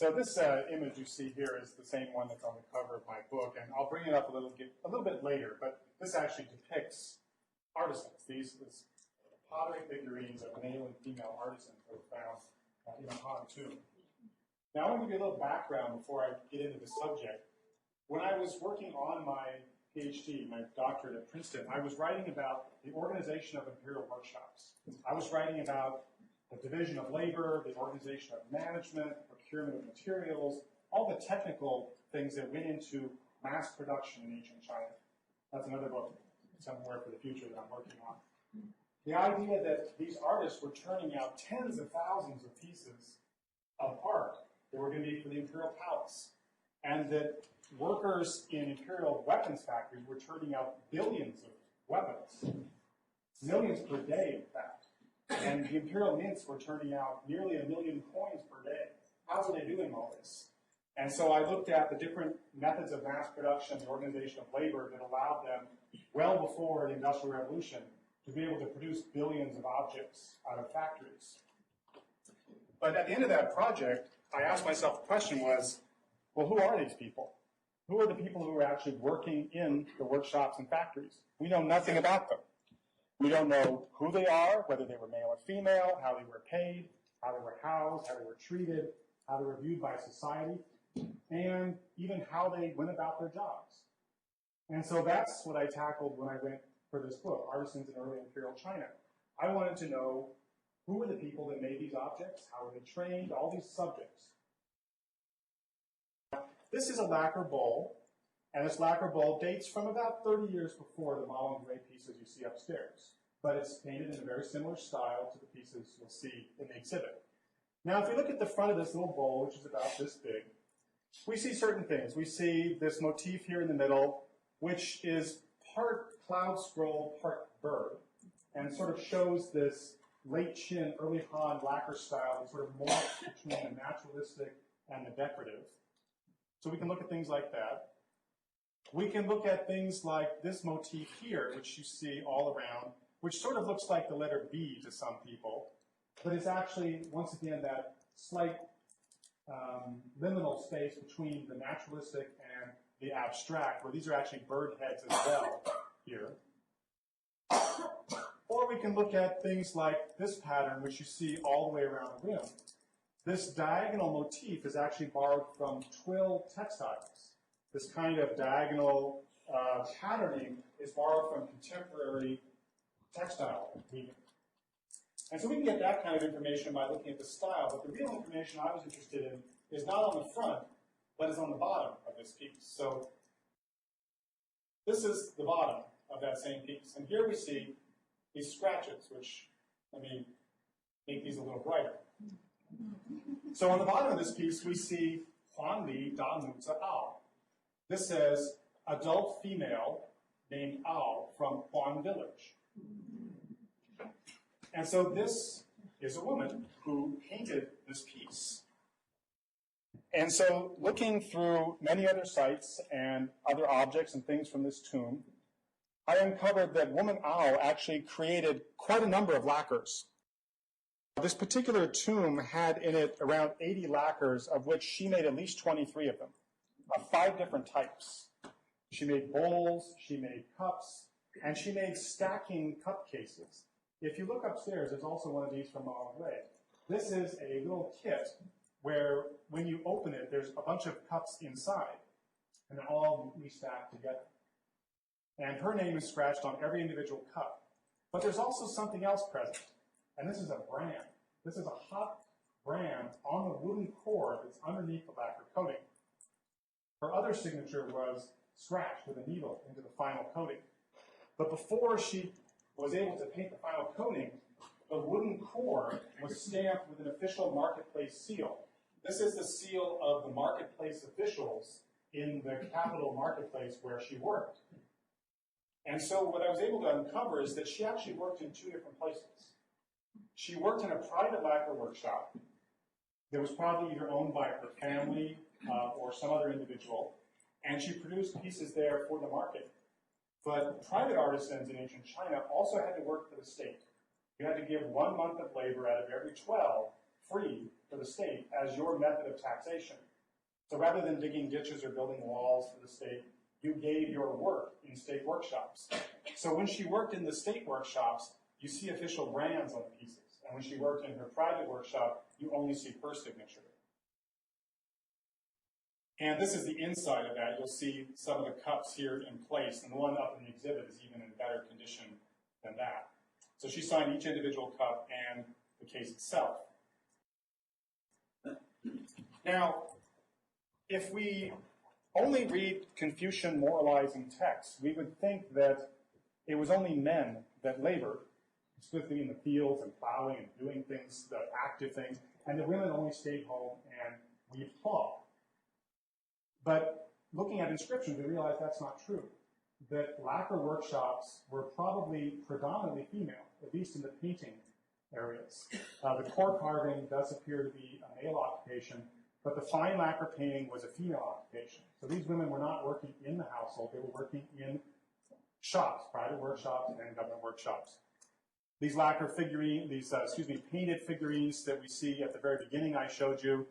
So this image you see here is the same one that's on the cover of my book, and I'll bring it up a little bit later, but this actually depicts artisans. These pottery figurines of male and female artisans that were found in a Han tomb. Now I want to give you a little background before I get into the subject. When I was working on my PhD, my doctorate at Princeton, I was writing about the organization of imperial workshops. I was writing about the division of labor, the organization of management, procurement of materials, all the technical things that went into mass production in ancient China. That's another book somewhere for the future that I'm working on. The idea that these artists were turning out tens of thousands of pieces of art that were going to be for the imperial palace, and that workers in imperial weapons factories were turning out billions of weapons, millions per day, in fact. And the imperial mints were turning out nearly 1 million coins per day. How were they doing all this? And so I looked at the different methods of mass production, the organization of labor that allowed them, well before the Industrial Revolution, to be able to produce billions of objects out of factories. But at the end of that project, I asked myself the question was, well, who are these people? Who are the people who are actually working in the workshops and factories? We know nothing about them. We don't know who they are, whether they were male or female, how they were paid, how they were housed, how they were treated, how they were viewed by society, and even how they went about their jobs. And so that's what I tackled when I went for this book, Artisans in Early Imperial China. I wanted to know who were the people that made these objects, how were they trained, all these subjects. This is a lacquer bowl, and this lacquer bowl dates from about 30 years before the Malin Gray pieces you see upstairs. But it's painted in a very similar style to the pieces you'll see in the exhibit. Now, if we look at the front of this little bowl, which is about this big, we see certain things. We see this motif here in the middle, which is part cloud scroll, part bird, and sort of shows this late Qin, early Han lacquer style that sort of morphs between the naturalistic and the decorative. So we can look at things like that. We can look at things like this motif here, which you see all around, which sort of looks like the letter B to some people, but it's actually, once again, that slight liminal space between the naturalistic and the abstract, where these are actually bird heads as well here. Or we can look at things like this pattern, which you see all the way around the rim. This diagonal motif is actually borrowed from twill textiles. This kind of diagonal patterning is borrowed from contemporary textile weaving. And so we can get that kind of information by looking at the style, but the real information I was interested in is not on the front, but is on the bottom of this piece. So this is the bottom of that same piece. And here we see these scratches, which, let me make these a little brighter. So on the bottom of this piece, we see Huan Li Da Nu Zi Ao. This says, adult female named Ao from Huan village. And so this is a woman who painted this piece. And so looking through many other sites and other objects and things from this tomb, I uncovered that woman Ao actually created quite a number of lacquers. This particular tomb had in it around 80 lacquers, of which she made at least 23 of them, of 5 different types. She made bowls, she made cups, and she made stacking cup cases. If you look upstairs, there's also one of these from Malin Gray. This is a little kit where when you open it, there's a bunch of cups inside, and they're all restacked together. And her name is scratched on every individual cup. But there's also something else present, and this is a brand. This is a hot brand on the wooden core that's underneath the lacquer coating. Her other signature was scratched with a needle into the final coating. But before she was able to paint the final coating, the wooden core was stamped with an official marketplace seal. This is the seal of the marketplace officials in the capital marketplace where she worked. And so what I was able to uncover is that she actually worked in 2 different places. She worked in a private lacquer workshop that was probably either owned by her family or some other individual, and she produced pieces there for the market. But private artisans in ancient China also had to work for the state. You had to give 1 month of labor out of every 12 free for the state as your method of taxation. So rather than digging ditches or building walls for the state, you gave your work in state workshops. So when she worked in the state workshops, you see official brands on the pieces. And when she worked in her private workshop, you only see her signature. And this is the inside of that. You'll see some of the cups here in place, and the one up in the exhibit is even in better condition than that. So she signed each individual cup and the case itself. Now, if we only read Confucian moralizing texts, we would think that it was only men that labored, specifically in the fields and plowing and doing things, the active things, and the women only stayed home and weaved cloth. But looking at inscriptions, we realize that's not true. That lacquer workshops were probably predominantly female, at least in the painting areas. The core carving does appear to be a male occupation, but the fine lacquer painting was a female occupation. So these women were not working in the household, they were working in shops, private workshops and government workshops. These lacquer painted figurines that we see at the very beginning I showed you,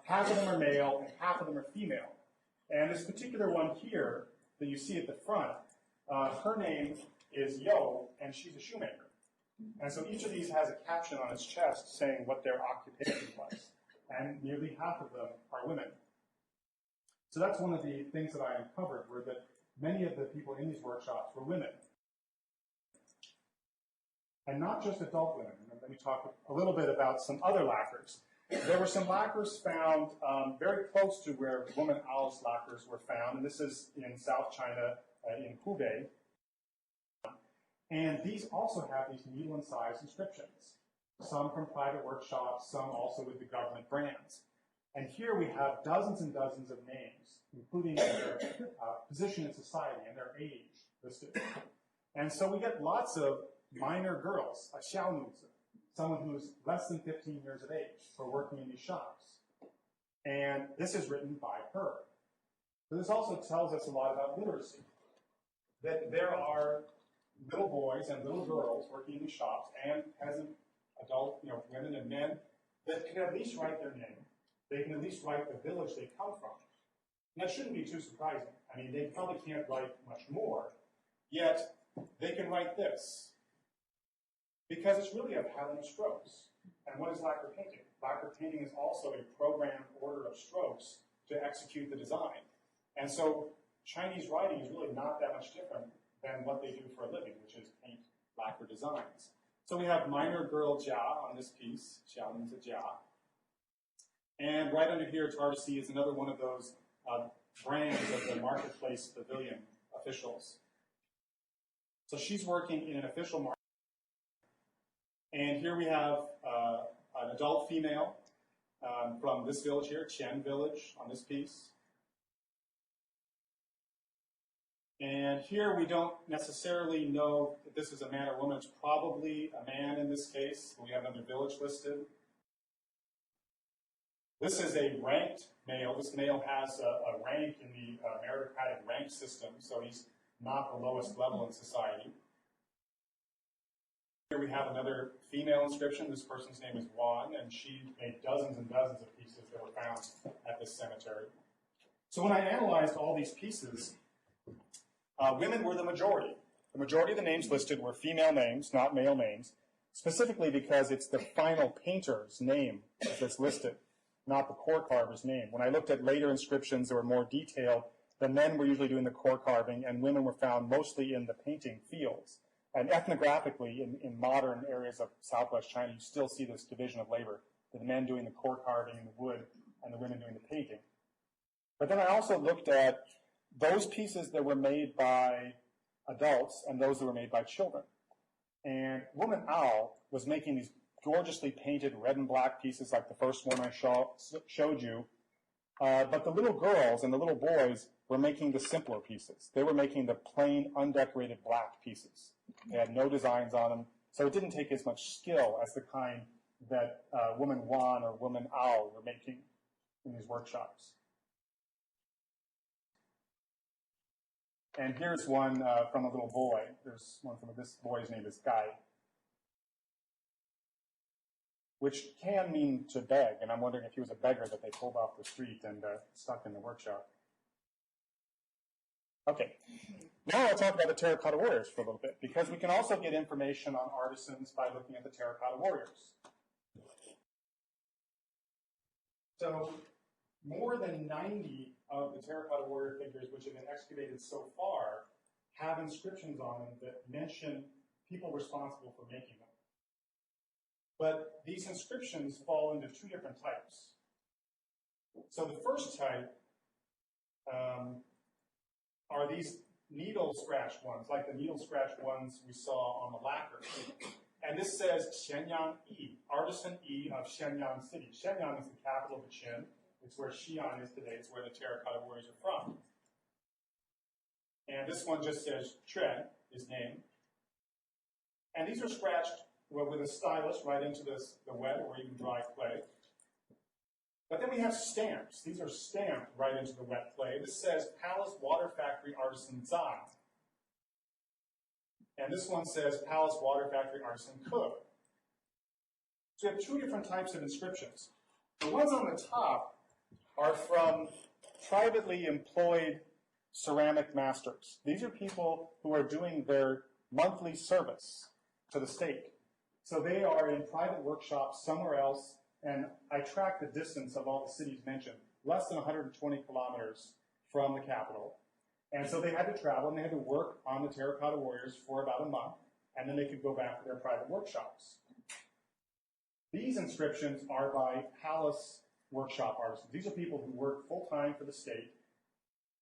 half of them are male and half of them are female. And this particular one here that you see at the front, her name is Yo, and she's a shoemaker. And so each of these has a caption on its chest saying what their occupation was. And nearly half of them are women. So that's one of the things that I uncovered, were that many of the people in these workshops were women. And not just adult women. And let me talk a little bit about some other lacquers. There were some lacquers found very close to where woman owls lacquers were found, and this is in South China, in Hubei. And these also have these needle-incised inscriptions, some from private workshops, some also with the government brands. And here we have dozens and dozens of names, including their position in society and their age listed. And so we get lots of minor girls, a xiaonuzi, someone who's less than 15 years of age, for working in these shops. And this is written by her. But this also tells us a lot about literacy, that there are little boys and little girls working in these shops, and peasant, adult, women and men, that can at least write their name. They can at least write the village they come from. And that shouldn't be too surprising. I mean, they probably can't write much more, yet they can write this, because it's really a pattern of strokes. And what is lacquer painting? Lacquer painting is also a programmed order of strokes to execute the design. And so Chinese writing is really not that much different than what they do for a living, which is paint lacquer designs. So we have minor girl Jia on this piece, Xiao means a Jia. And right under here, it's hard to see, is another one of those brands of the marketplace pavilion officials. So she's working in an official market. And here we have an adult female from this village here, Qian village, on this piece. And here we don't necessarily know if this is a man or woman. It's probably a man in this case. We have another village listed. This is a ranked male. This male has a rank in the meritocratic rank system, so he's not the lowest level in society. Here we have another female inscription. This person's name is Wan, and she made dozens and dozens of pieces that were found at this cemetery. So when I analyzed all these pieces, women were the majority. The majority of the names listed were female names, not male names, specifically because it's the final painter's name that's listed, not the core carver's name. When I looked at later inscriptions that were more detailed, the men were usually doing the core carving, and women were found mostly in the painting fields. And ethnographically, in modern areas of southwest China, you still see this division of labor, the men doing the core carving in the wood and the women doing the painting. But then I also looked at those pieces that were made by adults and those that were made by children. And Woman Owl was making these gorgeously painted red and black pieces like the first one I showed you. But the little girls and the little boys were making the simpler pieces. They were making the plain, undecorated black pieces. They had no designs on them, so it didn't take as much skill as the kind that Woman Wan or Woman Owl were making in these workshops. And here's one from a little boy. There's one from this boy's name is Guy. which can mean to beg, and I'm wondering if he was a beggar that they pulled off the street and stuck in the workshop. Okay, now I'll talk about the terracotta warriors for a little bit, because we can also get information on artisans by looking at the terracotta warriors. So more than 90 of the terracotta warrior figures which have been excavated so far have inscriptions on them that mention people responsible for making them. But these inscriptions fall into two different types. So the first type are these needle scratched ones, like the needle scratched ones we saw on the lacquer. And this says Xianyang Yi, Artisan Yi of Xianyang City. Xianyang is the capital of the Qin. It's where Xi'an is today. It's where the terracotta warriors are from. And this one just says Quan, his name. And these are scratched with a stylus right into the wet or even dry clay. But then we have stamps. These are stamped right into the wet clay. This says Palace Water Factory Artisan Zan. And this one says Palace Water Factory Artisan Ke. So we have two different types of inscriptions. The ones on the top are from privately employed ceramic masters. These are people who are doing their monthly service to the state. So they are in private workshops somewhere else, and I tracked the distance of all the cities mentioned, less than 120 kilometers from the capital. And so they had to travel, and they had to work on the terracotta warriors for about a month, and then they could go back to their private workshops. These inscriptions are by palace workshop artisans. These are people who work full-time for the state,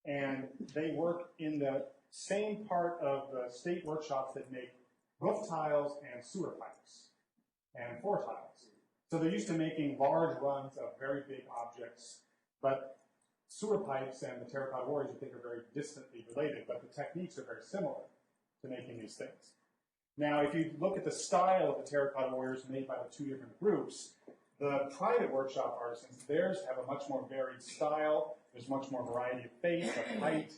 and they work in the same part of the state workshops that make roof tiles and sewer pipes and floor tiles. So they're used to making large runs of very big objects, but sewer pipes and the terracotta warriors, I think, are very distantly related, but the techniques are very similar to making these things. Now, if you look at the style of the terracotta warriors made by the two different groups, the private workshop artisans, theirs have a much more varied style. There's much more variety of face, of height,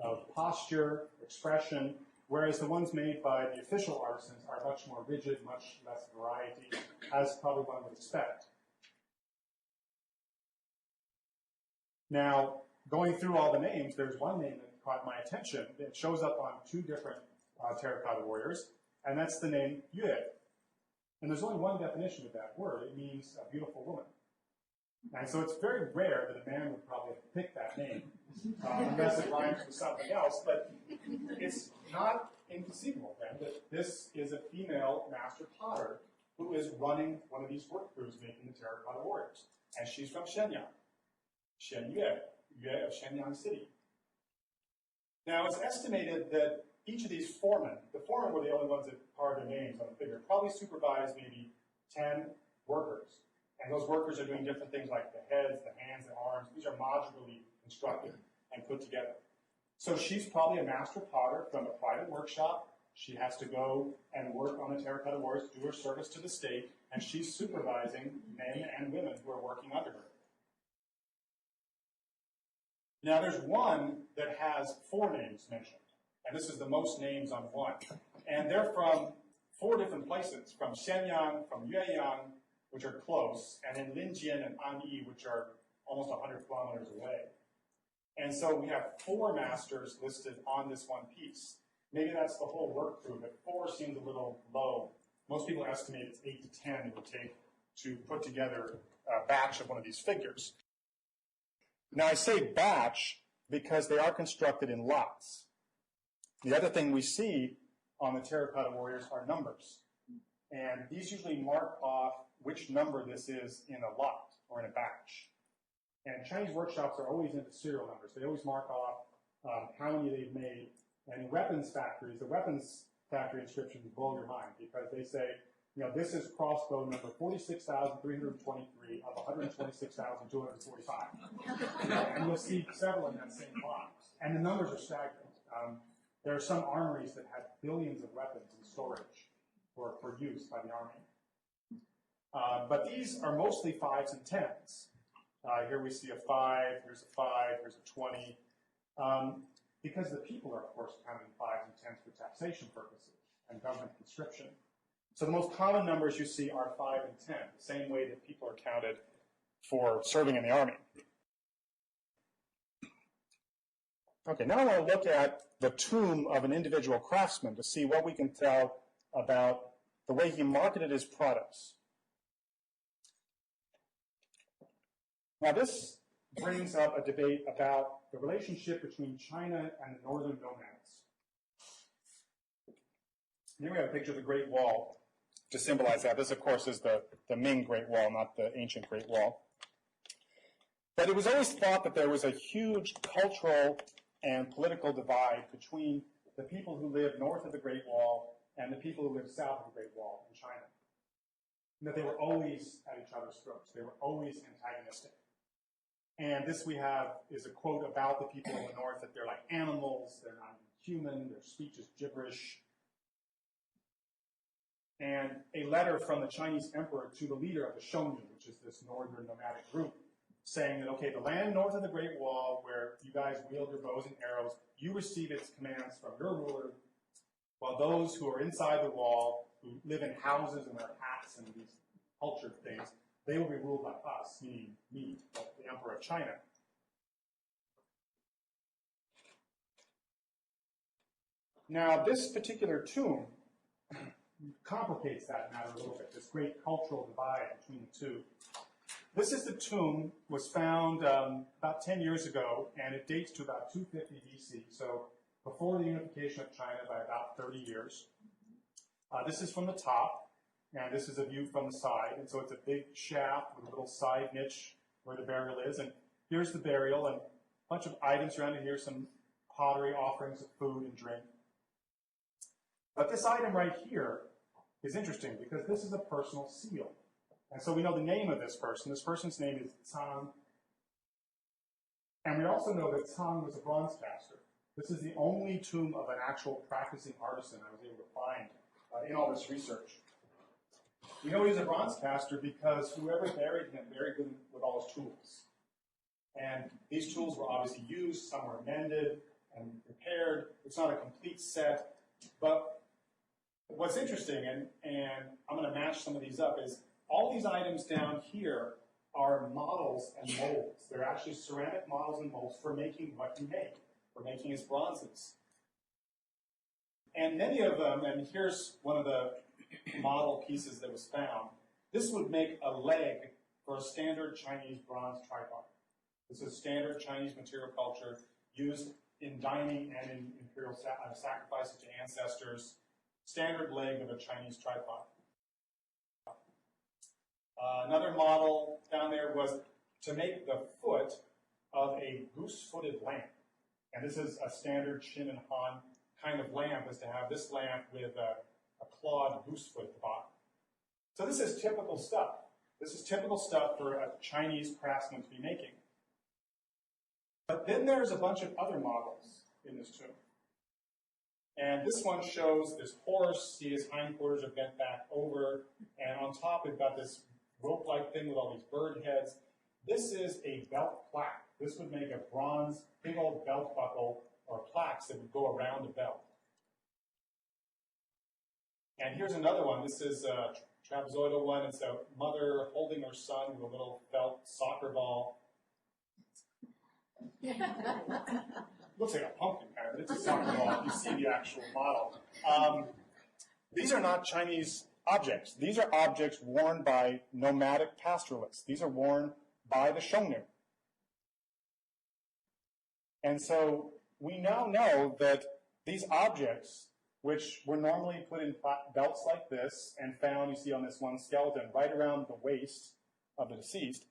of posture, expression, whereas the ones made by the official artisans are much more rigid, much less variety, as probably one would expect. Now, going through all the names, there's one name that caught my attention. It shows up on two different terracotta warriors, and that's the name Yue. And there's only one definition of that word. It means a beautiful woman. And so it's very rare that a man would probably have picked that name, unless it rhymes with something else. But it's not inconceivable, then, that this is a female master potter who is running one of these work crews making the terracotta warriors. And she's from Shenyang. Shen Yue, Yue of Shenyang City. Now, it's estimated that each of these foremen, the foremen were the only ones that carved their names on the figure, probably supervised maybe 10 workers. And those workers are doing different things like the heads, the hands, the arms. These are modularly constructed and put together. So she's probably a master potter from a private workshop. She has to go and work on the terracotta warriors, do her service to the state, and she's supervising men and women who are working under her. Now, there's one that has 4 names mentioned, and this is the most names on one. And they're from 4 different places, from Shenyang, from Yueyang, which are close, and then Linjian and Anyi, which are almost 100 kilometers away. And so we have 4 masters listed on this one piece. Maybe that's the whole work crew, but 4 seems a little low. Most people estimate it's 8 to 10 it would take to put together a batch of one of these figures. Now, I say batch because they are constructed in lots. The other thing we see on the terracotta warriors are numbers. And these usually mark off which number this is in a lot or in a batch. And Chinese workshops are always into serial numbers. They always mark off how many they've made. And in weapons factories, the weapons factory inscriptions blow your mind because they say, you know, this is crossbow number 46,323 of 126,245. And you'll see several in that same lot. And the numbers are staggering. There are some armories that have billions of weapons in storage for use by the army. But these are mostly 5s and 10s. Here we see a 5, here's a 5, here's a 20. Because the people are, of course, counting 5s and 10s for taxation purposes and government conscription. So the most common numbers you see are 5 and 10, the same way that people are counted for serving in the army. Okay, now I want to look at the tomb of an individual craftsman to see what we can tell about the way he marketed his products. Now this brings up a debate about the relationship between China and the northern nomads. Here we have a picture of the Great Wall to symbolize that. This, of course, is the Ming Great Wall, not the ancient Great Wall. But it was always thought that there was a huge cultural and political divide between the people who lived north of the Great Wall and the people who lived south of the Great Wall in China. And that they were always at each other's throats. They were always antagonistic. And this we have is a quote about the people in the north, that they're like animals, they're not human, their speech is gibberish. And a letter from the Chinese emperor to the leader of the Zhongli, which is this northern nomadic group, saying that, okay, the land north of the Great Wall, where you guys wield your bows and arrows, you receive its commands from your ruler, while those who are inside the wall, who live in houses and wear hats and these cultured things, they will be ruled by us, meaning me, the Emperor of China. Now, this particular tomb complicates that matter a little bit, this great cultural divide between the two. This is the tomb, was found about 10 years ago, and it dates to about 250 BC, so before the unification of China by about 30 years. This is from the top, and this is a view from the side, and so it's a big shaft with a little side niche where the burial is, and here's the burial, and a bunch of items around here, some pottery, offerings of food and drink. But this item right here is interesting because this is a personal seal. And so we know the name of this person. This person's name is Tang. And we also know that Tang was a bronze caster. This is the only tomb of an actual practicing artisan I was able to find in all this research. We know he was a bronze caster because whoever buried him buried him with all his tools. And these tools were obviously used, some were mended and repaired. It's not a complete set. But what's interesting, and I'm going to match some of these up, is all these items down here are models and molds. They're actually ceramic models and molds for making what he made, for making his bronzes. And many of them, and here's one of the model pieces that was found, this would make a leg for a standard Chinese bronze tripod. This is standard Chinese material culture used in dining and in imperial sacrifices to ancestors. Standard leg of a Chinese tripod. Another model down there was to make the foot of a goose-footed lamp. And this is a standard Shin and Han kind of lamp, is to have this lamp with a clawed goose foot at the bottom. So this is typical stuff. This is typical stuff for a Chinese craftsman to be making. But then there's a bunch of other models in this tomb. And this one shows this horse. See, his hindquarters are bent back over. And on top, we've got this rope-like thing with all these bird heads. This is a belt plaque. This would make a bronze, big old belt buckle or plaques that would go around a belt. And here's another one. This is a trapezoidal one. It's a mother holding her son with a little felt soccer ball. Looks like a pumpkin kind of, but it's a soccer ball. You see the actual model. These are not Chinese objects. These are objects worn by nomadic pastoralists. These are worn by the Zhongli. And so we now know that these objects, which were normally put in belts like this and found, you see on this one skeleton, right around the waist of the deceased,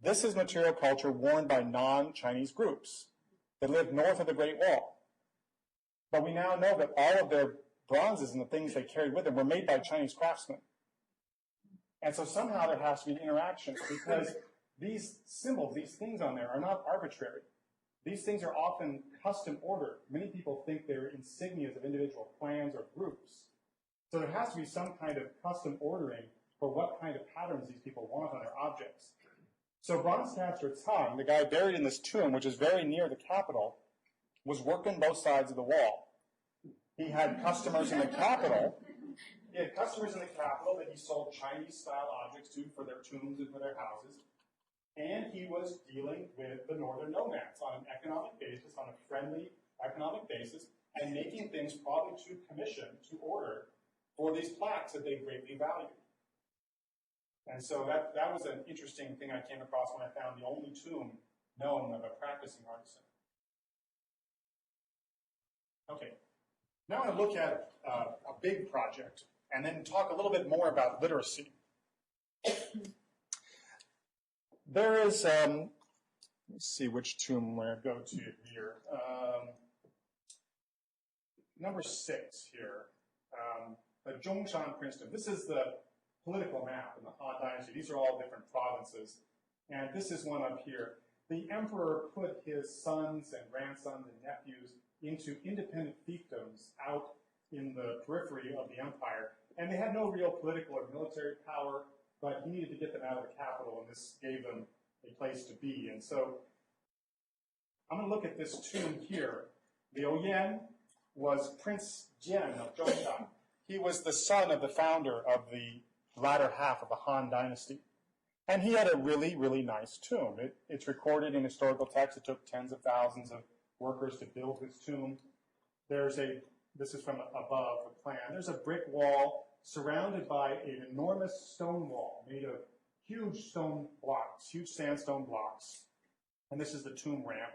this is material culture worn by non-Chinese groups that lived north of the Great Wall. But we now know that all of their bronzes and the things they carried with them were made by Chinese craftsmen. And so somehow there has to be an interaction, because these symbols, these things on there are not arbitrary. These things are often custom ordered. Many people think they're insignias of individual clans or groups. So there has to be some kind of custom ordering for what kind of patterns these people want on their objects. So bronze caster Tang, the guy buried in this tomb, which is very near the capital, was working both sides of the wall. He had customers in the capital, he had customers in the capital that he sold Chinese-style objects to for their tombs and for their houses. And he was dealing with the northern nomads on an economic basis, on a friendly economic basis, and making things probably to commission, to order, for these plaques that they greatly valued. And so that was an interesting thing I came across when I found the only tomb known of a practicing artisan. Okay, now I'm going to look at a big project and then talk a little bit more about literacy. There is, let's see which tomb we're going to go to here. Number 6 here, the Zhongshan Princeton. This is the political map in the Han Dynasty. These are all different provinces. And this is one up here. The emperor put his sons and grandsons and nephews into independent fiefdoms out in the periphery of the empire. And they had no real political or military power, but he needed to get them out of the capital, and this gave them a place to be. And so I'm going to look at this tomb here. Liu Yan was Prince Jian of Zhongshan. He was the son of the founder of the latter half of the Han Dynasty. And he had a really, really nice tomb. It's recorded in historical texts. It took tens of thousands of workers to build his tomb. This is from above the plan. There's a brick wall surrounded by an enormous stone wall made of huge stone blocks, huge sandstone blocks. And this is the tomb ramp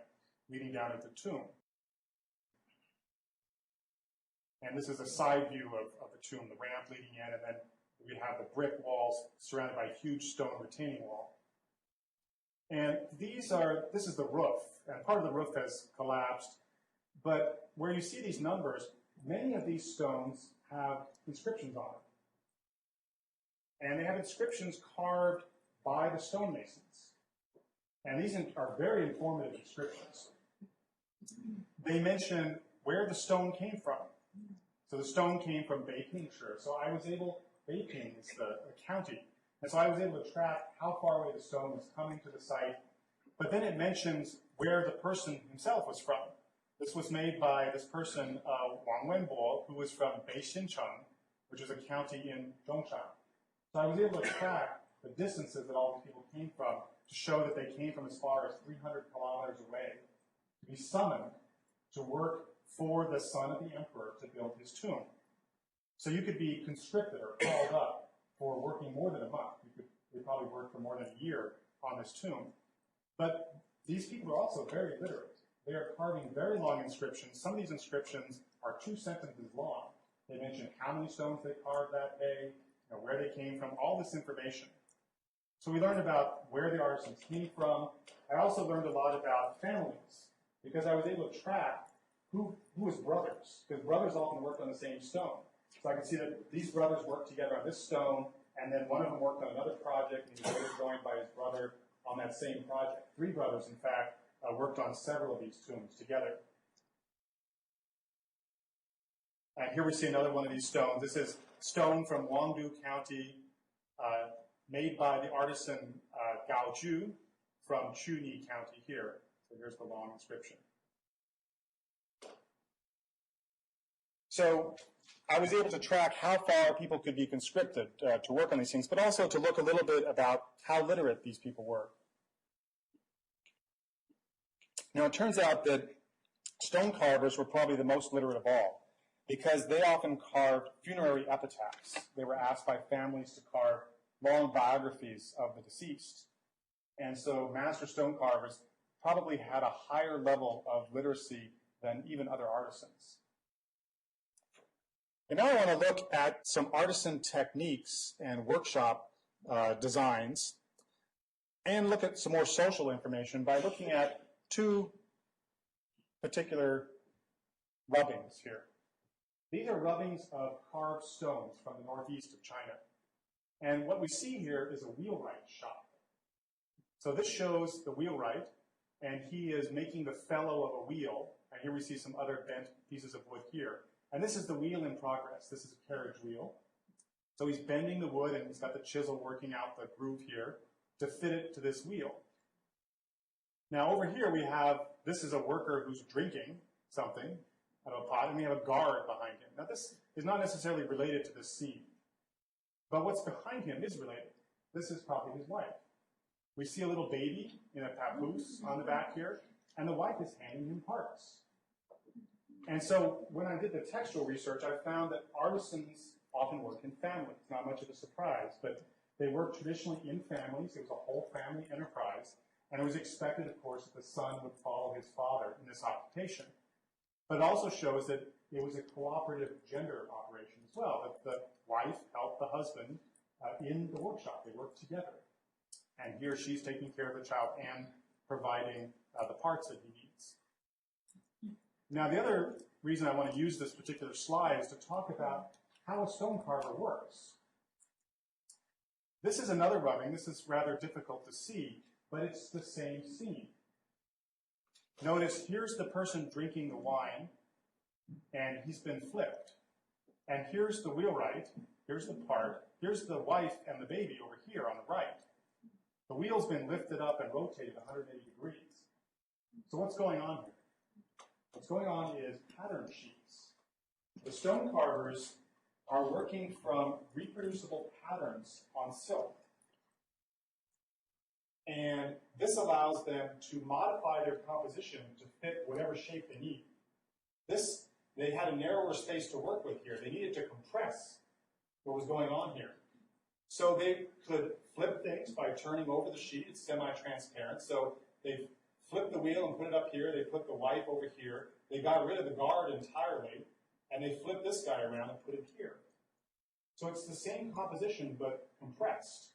leading down into the tomb. And this is a side view of the tomb, the ramp leading in, and then we have the brick walls surrounded by a huge stone retaining wall. And this is the roof, and part of the roof has collapsed. But where you see these numbers, many of these stones have inscriptions on them. And they have inscriptions carved by the stonemasons. And these are very informative inscriptions. They mention where the stone came from. So the stone came from Beipingshi. So I was able, Beiping is the county. And so I was able to track how far away the stone was coming to the site. But then it mentions where the person himself was from. This was made by this person, Wang Wenbo, who was from Beixincheng, which is a county in Zhongshan. So I was able to track the distances that all these people came from to show that they came from as far as 300 kilometers away to be summoned to work for the son of the emperor to build his tomb. So you could be conscripted or called up for working more than a month. You could probably work for more than a year on this tomb. But these people are also very literate. They are carving very long inscriptions. Some of these inscriptions are 2 sentences long. They mention how many stones they carved that day, where they came from, all this information. So we learned about where the artisans came from. I also learned a lot about families, because I was able to track who was brothers, because brothers often worked on the same stone. So I could see that these brothers worked together on this stone, and then one of them worked on another project, and he was later joined by his brother on that same project. 3 brothers, in fact, worked on several of these tombs together. And here we see another one of these stones. This is stone from Wangdu County, made by the artisan Gao Ju from Chuni County here. So here's the long inscription. So I was able to track how far people could be conscripted to work on these things, but also to look a little bit about how literate these people were. Now, it turns out that stone carvers were probably the most literate of all, because they often carved funerary epitaphs. They were asked by families to carve long biographies of the deceased. And so master stone carvers probably had a higher level of literacy than even other artisans. And now I want to look at some artisan techniques and workshop designs, and look at some more social information by looking at 2 particular rubbings here. These are rubbings of carved stones from the northeast of China. And what we see here is a wheelwright shop. So this shows the wheelwright, and he is making the felloe of a wheel. And here we see some other bent pieces of wood here. And this is the wheel in progress. This is a carriage wheel. So he's bending the wood, and he's got the chisel working out the groove here to fit it to this wheel. Now over here we have, this is a worker who's drinking something, of a pot, and we have a guard behind him. Now, this is not necessarily related to this scene, but what's behind him is related. This is probably his wife. We see a little baby in a papoose on the back here, and the wife is handing him parts. And so when I did the textual research, I found that artisans often work in families. Not much of a surprise, but they worked traditionally in families. It was a whole family enterprise. And it was expected, of course, that the son would follow his father in this occupation. But it also shows that it was a cooperative gender operation as well, that the wife helped the husband in the workshop. They worked together. And here she's taking care of the child and providing the parts that he needs. Now, the other reason I want to use this particular slide is to talk about how a stone carver works. This is another rubbing. This is rather difficult to see, but it's the same scene. Notice here's the person drinking the wine, and he's been flipped. And here's the wheelwright, here's the part, here's the wife and the baby over here on the right. The wheel's been lifted up and rotated 180 degrees. So what's going on here? What's going on is pattern sheets. The stone carvers are working from reproducible patterns on silk. And this allows them to modify their composition to fit whatever shape they need. They had a narrower space to work with here. They needed to compress what was going on here. So they could flip things by turning over the sheet. It's semi-transparent. So they flipped the wheel and put it up here. They put the wife over here. They got rid of the guard entirely, and they flipped this guy around and put it here. So it's the same composition, but compressed.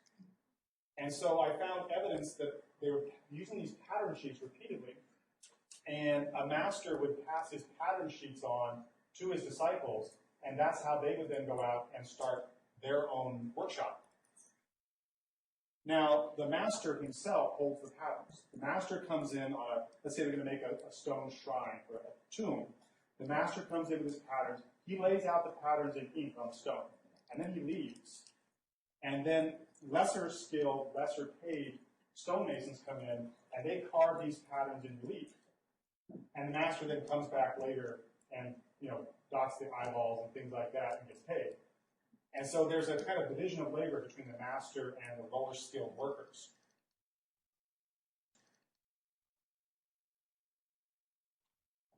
And so I found evidence that they were using these pattern sheets repeatedly, and a master would pass his pattern sheets on to his disciples, and that's how they would then go out and start their own workshop. Now, the master himself holds the patterns. The master comes in on let's say they're going to make a stone shrine for a tomb. The master comes in with his patterns. He lays out the patterns in ink on stone, and then he leaves. And then lesser skilled, lesser paid stonemasons come in, and they carve these patterns in relief. And the master then comes back later and, dots the eyeballs and things like that and gets paid. And so there's a kind of division of labor between the master and the lower skilled workers.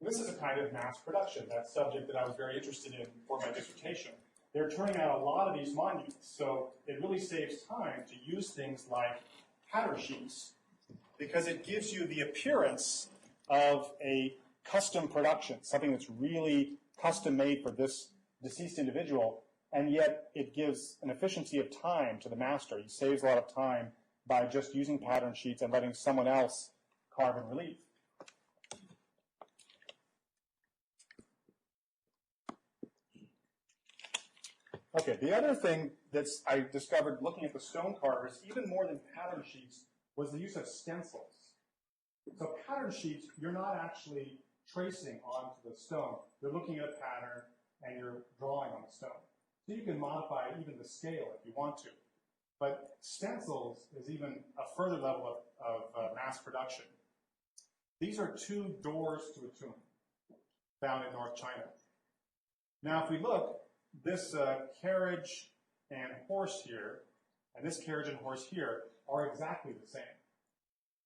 This is a kind of mass production, that subject that I was very interested in for my dissertation. They're turning out a lot of these monuments, so it really saves time to use things like pattern sheets, because it gives you the appearance of a custom production, something that's really custom made for this deceased individual, and yet it gives an efficiency of time to the master. He saves a lot of time by just using pattern sheets and letting someone else carve in relief. Okay, the other thing that I discovered looking at the stone carvers, even more than pattern sheets, was the use of stencils. So pattern sheets, you're not actually tracing onto the stone. You're looking at a pattern and you're drawing on the stone. So you can modify even the scale if you want to. But stencils is even a further level of mass production. These are two doors to a tomb found in North China. Now, if we look, this carriage and horse here, and this carriage and horse here are exactly the same.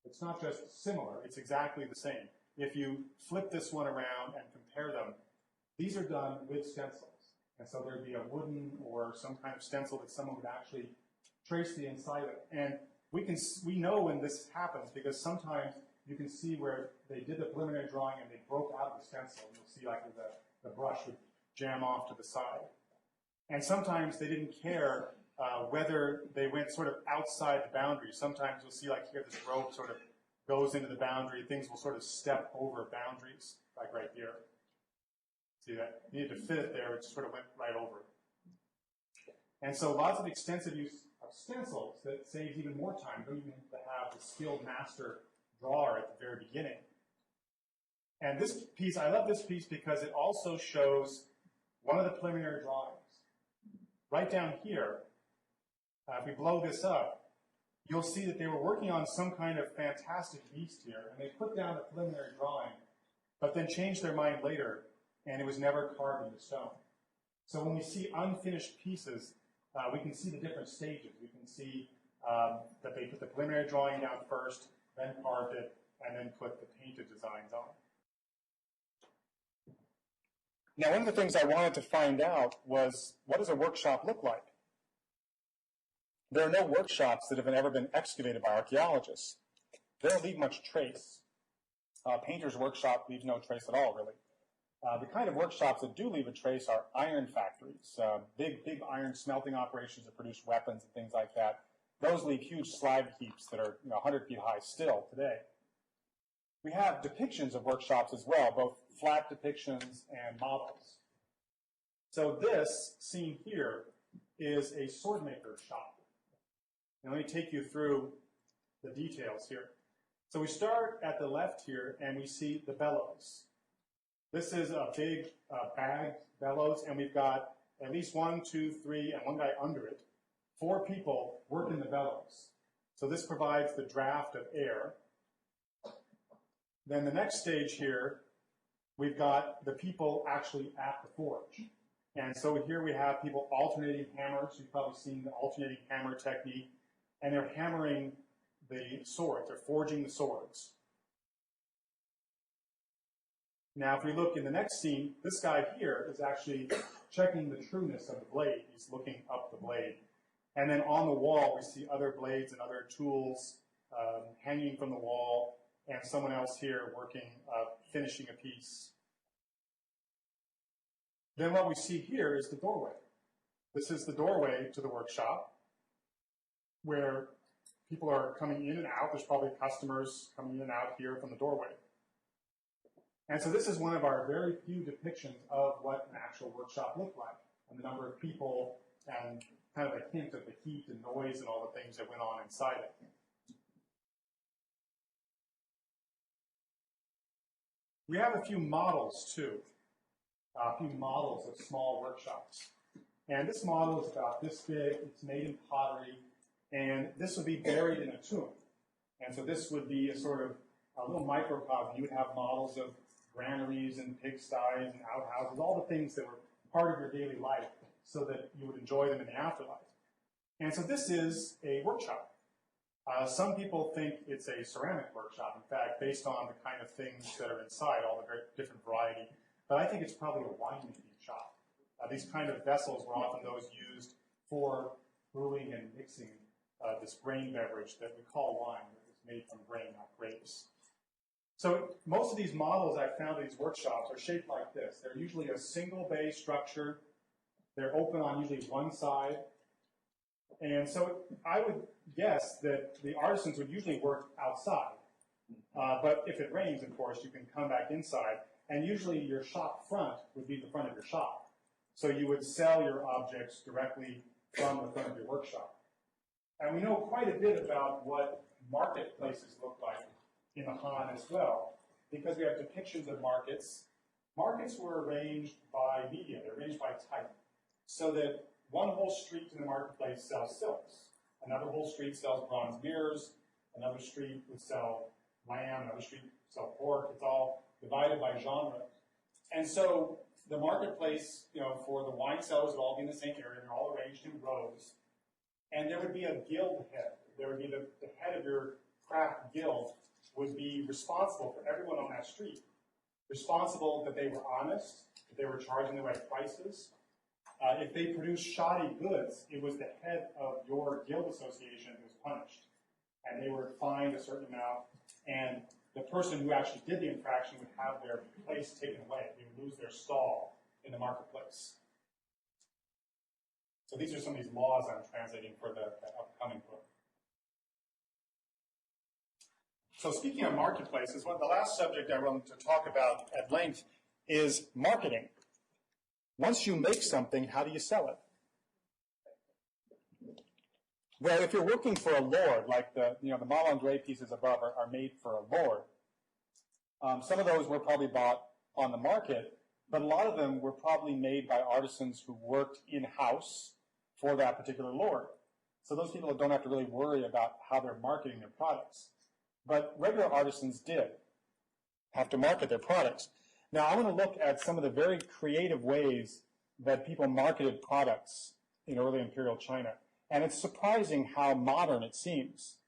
It's not just similar, it's exactly the same. If you flip this one around and compare them, these are done with stencils. And so there'd be a wooden or some kind of stencil that someone would actually trace the inside of it. And we know when this happens because sometimes you can see where they did the preliminary drawing and they broke out the stencil. You'll see like the brush would jam off to the side. And sometimes they didn't care whether they went sort of outside the boundary. Sometimes you'll see like here this rope sort of goes into the boundary. Things will sort of step over boundaries, like right here. See that? You needed to fit it there, it just sort of went right over it. And so lots of extensive use of stencils that saves even more time. You don't even have to have the skilled master drawer at the very beginning. And this piece, I love this piece because it also shows one of the preliminary drawings. Right down here, if we blow this up, you'll see that they were working on some kind of fantastic beast here, and they put down a preliminary drawing, but then changed their mind later and it was never carved into stone. So when we see unfinished pieces, we can see the different stages. We can see that they put the preliminary drawing down first, then carved it, and then put the painted designs on. Now, one of the things I wanted to find out was, what does a workshop look like? There are no workshops that have ever been excavated by archaeologists. They don't leave much trace. A painter's workshop leaves no trace at all, really. The kind of workshops that do leave a trace are iron factories, big iron smelting operations that produce weapons and things like that. Those leave huge slag heaps that are 100 feet high still today. We have depictions of workshops as well, both flat depictions and models. So this scene here is a sword maker's shop. And let me take you through the details here. So we start at the left here, and we see the bellows. This is a big bagged bellows, and we've got at least 1, 2, 3, and one guy under it. 4 people working the bellows. So this provides the draft of air. Then the next stage here, we've got the people actually at the forge. And so here we have people alternating hammers. You've probably seen the alternating hammer technique. And they're hammering the swords. They're forging the swords. Now, if we look in the next scene, this guy here is actually checking the trueness of the blade. He's looking up the blade. And then on the wall, we see other blades and other tools hanging from the wall, and someone else here working, finishing a piece. Then what we see here is the doorway. This is the doorway to the workshop, where people are coming in and out. There's probably customers coming in and out here from the doorway. And so this is one of our very few depictions of what an actual workshop looked like, and the number of people and kind of a hint of the heat and noise and all the things that went on inside it. We have a few models, too, a few models of small workshops. And this model is about this big. It's made in pottery, and this would be buried in a tomb. And so this would be a sort of a little microcosm. You would have models of granaries and pigsties and outhouses, all the things that were part of your daily life so that you would enjoy them in the afterlife. And so this is a workshop. Some people think it's a ceramic workshop, in fact, based on the kind of things that are inside, all the very different variety. But I think it's probably a winemaking shop. These kind of vessels were often those used for brewing and mixing this grain beverage that we call wine, that is made from grain, not grapes. So most of these models I've found in these workshops are shaped like this. They're usually a single bay structure. They're open on usually one side. And so I would guess that the artisans would usually work outside. But if it rains, of course, you can come back inside. And usually your shop front would be the front of your shop. So you would sell your objects directly from the front of your workshop. And we know quite a bit about what marketplaces look like in the Han as well, because we have depictions of markets. Markets were arranged by media. They're arranged by type, so that one whole street in the marketplace sells silks. Another whole street sells bronze mirrors. Another street would sell lamb. Another street would sell pork. It's all divided by genre. And so the marketplace, for the wine sellers would all be in the same area. They're all arranged in rows. And there would be a guild head. There would be the head of your craft guild would be responsible for everyone on that street. Responsible that they were honest, that they were charging the right prices. If they produced shoddy goods, it was the head of your guild association who was punished. And they were fined a certain amount, and the person who actually did the infraction would have their place taken away. They would lose their stall in the marketplace. So these are some of these laws I'm translating for the upcoming book. So speaking of marketplaces, the last subject I wanted to talk about at length is marketing. Once you make something, how do you sell it? Well, if you're working for a lord, like the Malandre pieces above are made for a lord, some of those were probably bought on the market, but a lot of them were probably made by artisans who worked in-house for that particular lord. So those people don't have to really worry about how they're marketing their products. But regular artisans did have to market their products. Now, I want to look at some of the very creative ways that people marketed products in early imperial China. And it's surprising how modern it seems.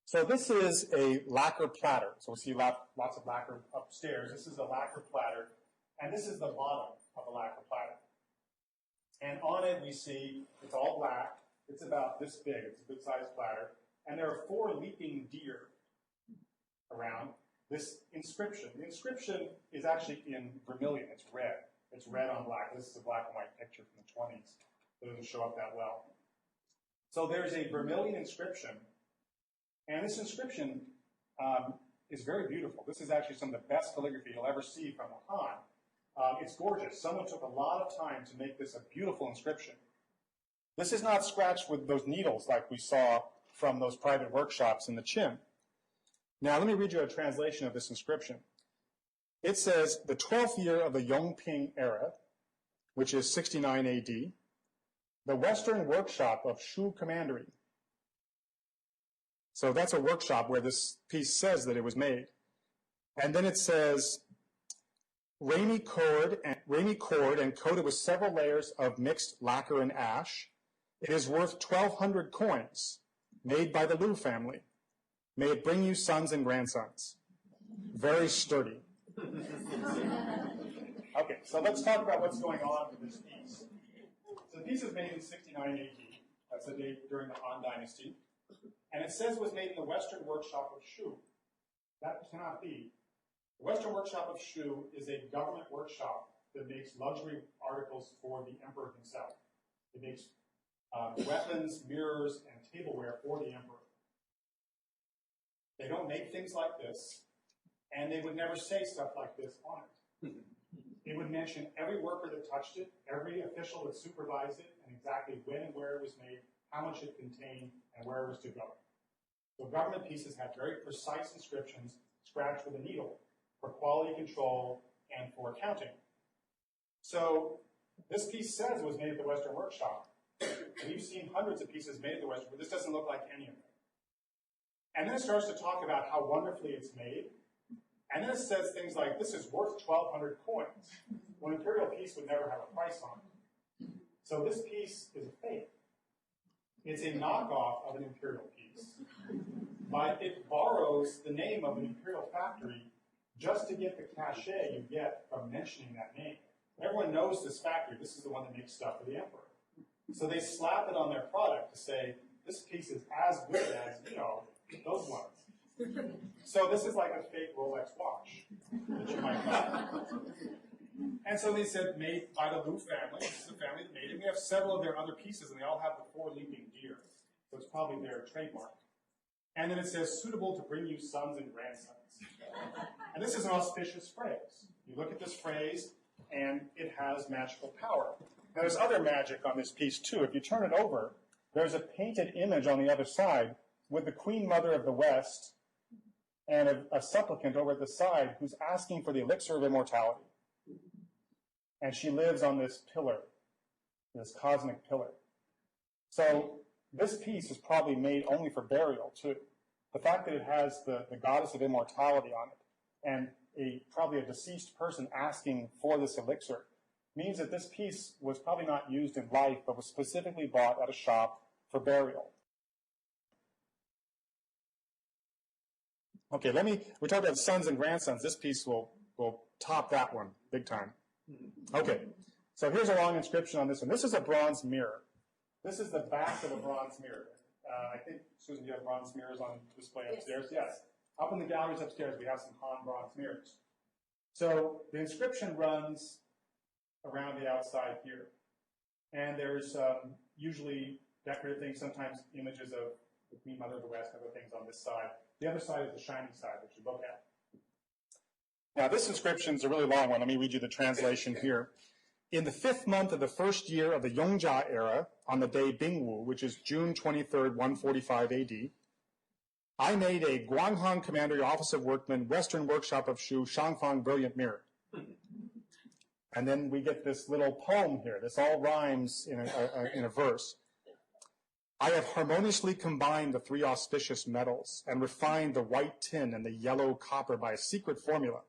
So this is a lacquer platter. So we see lots of lacquer upstairs. This is a lacquer platter, and this is the bottom of a lacquer platter. And on it we see it's all black. It's about this big. It's a good-sized platter. And there are 4 leaping deer around this inscription. The inscription is actually in vermilion. It's red. It's red on black. This is a black and white picture from the 20s. It doesn't show up that well. So there's a vermilion inscription. And this inscription is very beautiful. This is actually some of the best calligraphy you'll ever see from the Han. It's gorgeous. Someone took a lot of time to make this a beautiful inscription. This is not scratched with those needles like we saw from those private workshops in the Qin. Now, let me read you a translation of this inscription. It says, the 12th year of the Yongping era, which is 69 AD, the Western workshop of Shu Commandery. So that's a workshop where this piece says that it was made. And then it says, Ramy cord and coated with several layers of mixed lacquer and ash. It is worth 1,200 coins, made by the Liu family. May it bring you sons and grandsons. Very sturdy. Okay, so let's talk about what's going on with this piece. So the piece is made in 69 AD. That's the date during the Han Dynasty. And it says it was made in the Western workshop of Shu. That cannot be. The Western workshop of Shu is a government workshop that makes luxury articles for the emperor himself. It makes weapons, mirrors, and tableware for the emperor. They don't make things like this, and they would never say stuff like this on it. It would mention every worker that touched it, every official that supervised it, and exactly when and where it was made, how much it contained, and where it was to go. So government pieces had very precise inscriptions scratched with a needle for quality control and for accounting. So this piece says it was made at the Western workshop. And you've seen hundreds of pieces made at the Western, but this doesn't look like any of them. And then it starts to talk about how wonderfully it's made. And then it says things like, this is worth 1,200 coins. Well, an imperial piece would never have a price on it. So this piece is a fake. It's a knockoff of an imperial piece. But it borrows the name of an imperial factory just to get the cachet you get from mentioning that name. Everyone knows this factory. This is the one that makes stuff for the emperor. So they slap it on their product to say, this piece is as good as, those ones. So this is like a fake Rolex watch that you might buy. And so they said, made by the Liu family. This is the family that made it. We have several of their other pieces, and they all have the 4 leaping deer. So it's probably their trademark. And then it says, suitable to bring you sons and grandsons. And this is an auspicious phrase. You look at this phrase, and it has magical power. Now, there's other magic on this piece, too. If you turn it over, there's a painted image on the other side with the Queen Mother of the West and a supplicant over at the side who's asking for the elixir of immortality. And she lives on this pillar, this cosmic pillar. So this piece is probably made only for burial, too. The fact that it has the goddess of immortality on it and probably a deceased person asking for this elixir means that this piece was probably not used in life, but was specifically bought at a shop for burial. Okay, we talked about sons and grandsons. This piece will top that one big time. Okay, so here's a long inscription on this one. This is a bronze mirror. This is the back of a bronze mirror. I think, Susan, you have bronze mirrors on display upstairs? Yes. Up in the galleries upstairs, we have some Han bronze mirrors. So the inscription runs around the outside here. And there's usually decorative things, sometimes images of the Queen Mother of the West and other things on this side. The other side is the shiny side, which you look at. Now, this inscription is a really long one. Let me read you the translation here. In the 5th month of the 1st year of the Yongjia era, on the day Bingwu, which is June 23rd, 145 AD, I made a Guanghan Commandery Office of Workmen, Western Workshop of Shu, Shangfang Brilliant Mirror. And then we get this little poem here. This all rhymes in a verse. I have harmoniously combined the 3 auspicious metals and refined the white tin and the yellow copper by a secret formula.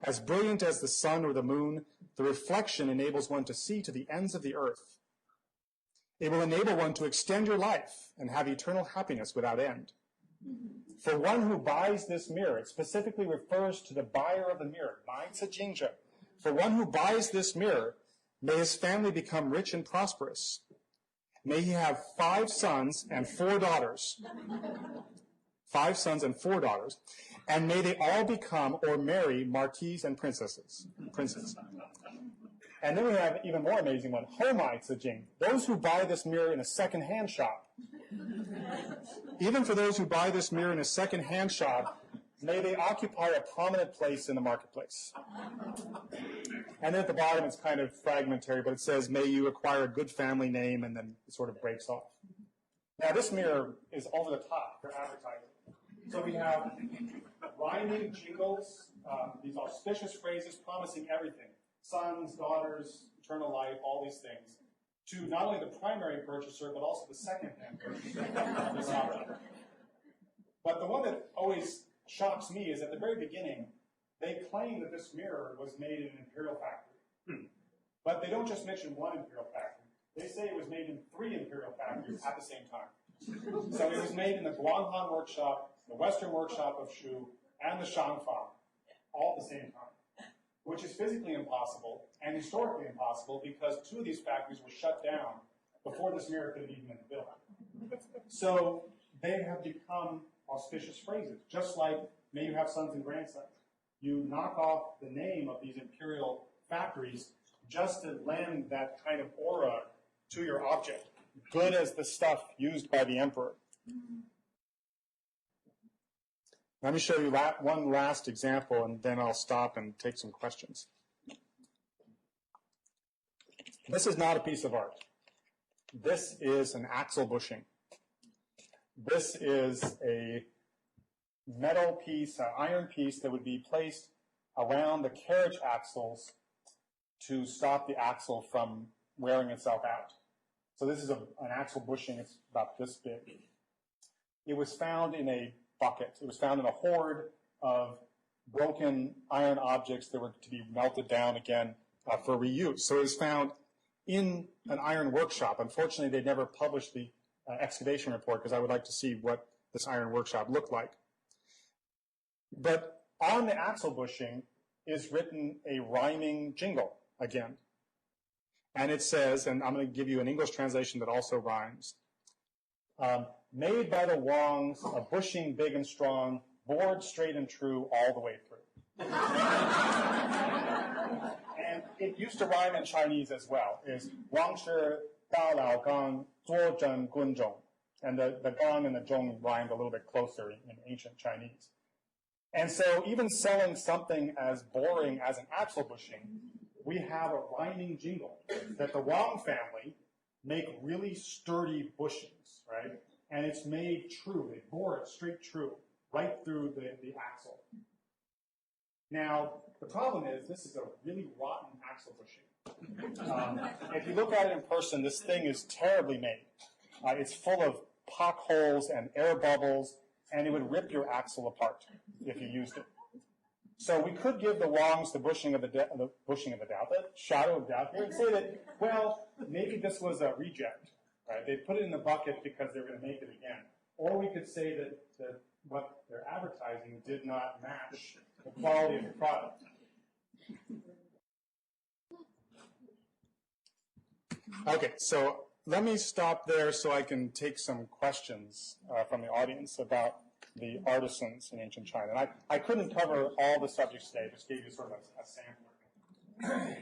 As brilliant as the sun or the moon, the reflection enables one to see to the ends of the earth. It will enable one to extend your life and have eternal happiness without end. For one who buys this mirror, it specifically refers to the buyer of the mirror, for one who buys this mirror, may his family become rich and prosperous. May he have 5 sons and 4 daughters. 5 sons and 4 daughters. And may they all become or marry marquises and princes. And then we have an even more amazing one, those who buy this mirror in a second-hand shop. Even for those who buy this mirror in a second-hand shop, may they occupy a prominent place in the marketplace. And then at the bottom, it's kind of fragmentary, but it says, may you acquire a good family name, and then it sort of breaks off. Now, this mirror is over the top for advertising. So we have rhyming jingles, these auspicious phrases promising everything. Sons, daughters, eternal life, all these things, to not only the primary purchaser, but also the second-hand purchaser of this object. But the one that always shocks me is at the very beginning, they claim that this mirror was made in an imperial factory. But they don't just mention one imperial factory. They say it was made in 3 imperial factories at the same time. So it was made in the Guanghan workshop, the Western workshop of Shu, and the Shangfang, all at the same time, which is physically impossible and historically impossible because 2 of these factories were shut down before this mirror could have even been built. So they have become auspicious phrases, just like may you have sons and grandsons. You knock off the name of these imperial factories just to lend that kind of aura to your object, good as the stuff used by the emperor. Let me show you one last example, and then I'll stop and take some questions. This is not a piece of art. This is an axle bushing. This is a metal piece, an iron piece that would be placed around the carriage axles to stop the axle from wearing itself out. So this is an axle bushing. It's about this big. It was found in a bucket. It was found in a hoard of broken iron objects that were to be melted down again for reuse. So it was found in an iron workshop. Unfortunately, they never published the excavation report because I would like to see what this iron workshop looked like. But on the axle bushing is written a rhyming jingle again. And it says, and I'm going to give you an English translation that also rhymes, made by the Wangs, a bushing big and strong, bored straight and true all the way through. And it used to rhyme in Chinese as well, is Wang Shi Da Lao Gang Zuo Zhen Gun Zhong. And the gong and the zhong rhymed a little bit closer in ancient Chinese. And so even selling something as boring as an axle bushing, we have a rhyming jingle that the Wang family make really sturdy bushings, right? And it's made true. They bore it straight true, right through the axle. Now, the problem is this is a really rotten axle bushing. If you look at it in person, this thing is terribly made. It's full of potholes and air bubbles, and it would rip your axle apart if you used it. So we could give the Wangs the bushing of the doubt, the shadow of doubt here, and say that, well, maybe this was a reject, right? They put it in the bucket because they were going to make it again. Or we could say that what they're advertising did not match the quality of the product. Okay, so let me stop there so I can take some questions from the audience about the artisans in ancient China. And I couldn't cover all the subjects today, just gave you sort of a sample.